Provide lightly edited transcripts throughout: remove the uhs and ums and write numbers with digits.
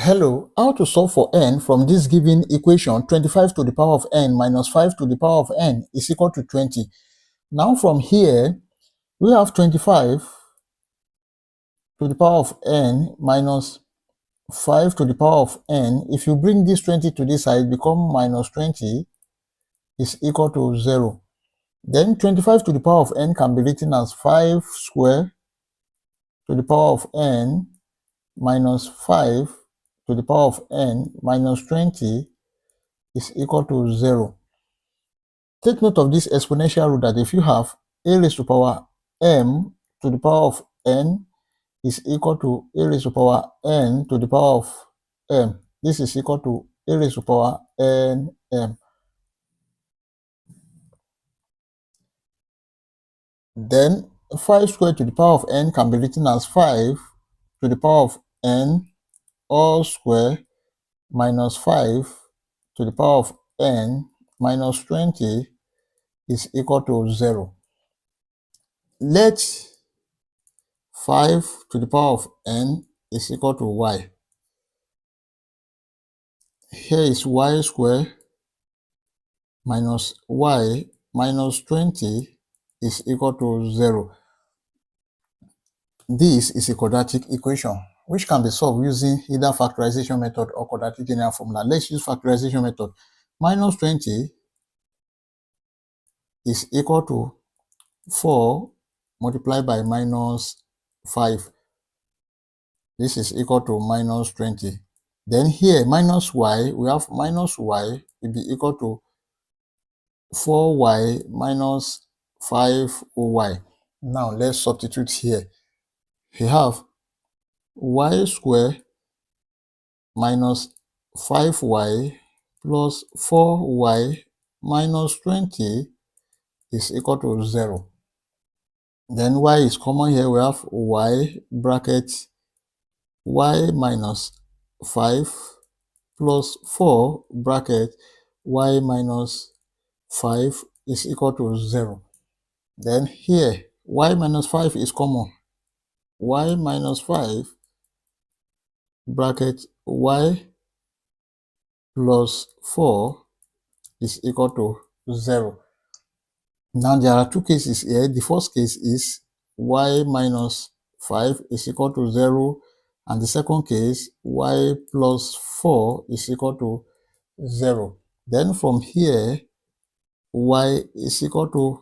Hello, how to solve for n from this given equation 25 to the power of n minus 5 to the power of n is equal to 20. Now from here, we have 25 to the power of n minus 5 to the power of n. If you bring this 20 to this side, become minus 20 is equal to 0. Then 25 to the power of n can be written as 5 square to the power of n minus 5 to the power of n minus 20 is equal to 0. Take note of this exponential rule that if you have a raised to power m to the power of n is equal to a raised to power n to the power of m, this is equal to a raised to power n m. Then 5 squared to the power of n can be written as 5 to the power of n all square minus 5 to the power of n minus 20 is equal to 0. Let 5 to the power of n is equal to y. Here is y square minus y minus 20 is equal to 0. This is a quadratic equation which can be solved using either factorization method or quadratic general formula. Let's use factorization method. Minus 20 is equal to 4 multiplied by minus 5. This is equal to minus 20. Then here, minus y, we have minus y will be equal to 4y minus 5y. Now let's substitute here. We have y square minus 5y plus 4y minus 20 is equal to 0. Then y is common here. We have y bracket y minus 5 plus 4 bracket y minus 5 is equal to 0. Then here, y minus 5 is common. Y minus 5 bracket y plus 4 is equal to 0. Now there are two cases here. The first case is y minus 5 is equal to 0, and the second case, y plus 4 is equal to 0. Then from here, y is equal to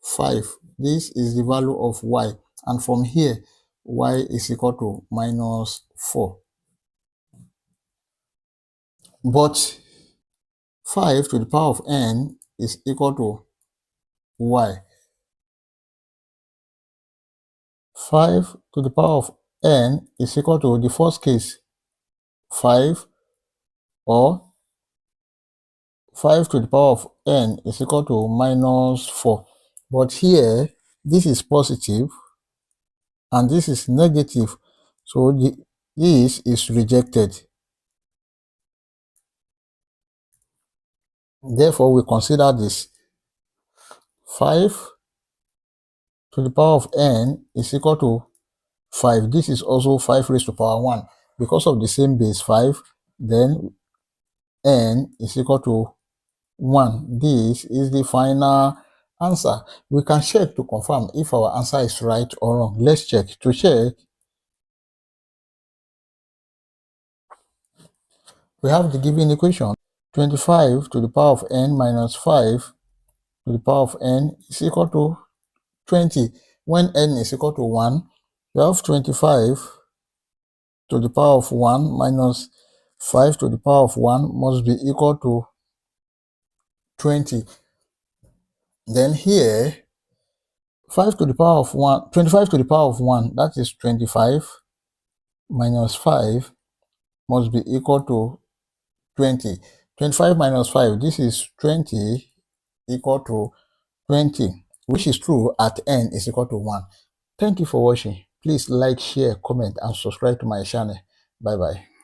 5. This is the value of y. And from here, y is equal to minus 4. But 5 to the power of n is equal to y. 5 to the power of n is equal to the first case, 5, or 5 to the power of n is equal to minus 4. But here, this is positive and this is negative. So this is rejected. Therefore, we consider this 5 to the power of n is equal to 5. This is also 5 raised to power 1. Because of the same base 5, then n is equal to 1. This is the final answer. We can check to confirm if our answer is right or wrong. Let's check. To check, we have the given equation 25 to the power of n minus 5 to the power of n is equal to 20. When n is equal to 1, we have 25 to the power of 1 minus 5 to the power of 1 must be equal to 20. Then here, 5 to the power of 1, 25 to the power of 1, that is 25 minus 5 must be equal to 20. 25 minus 5, this is 20 equal to 20, which is true at n is equal to 1. Thank you for watching. Please like, share, comment, and subscribe to my channel. Bye-bye.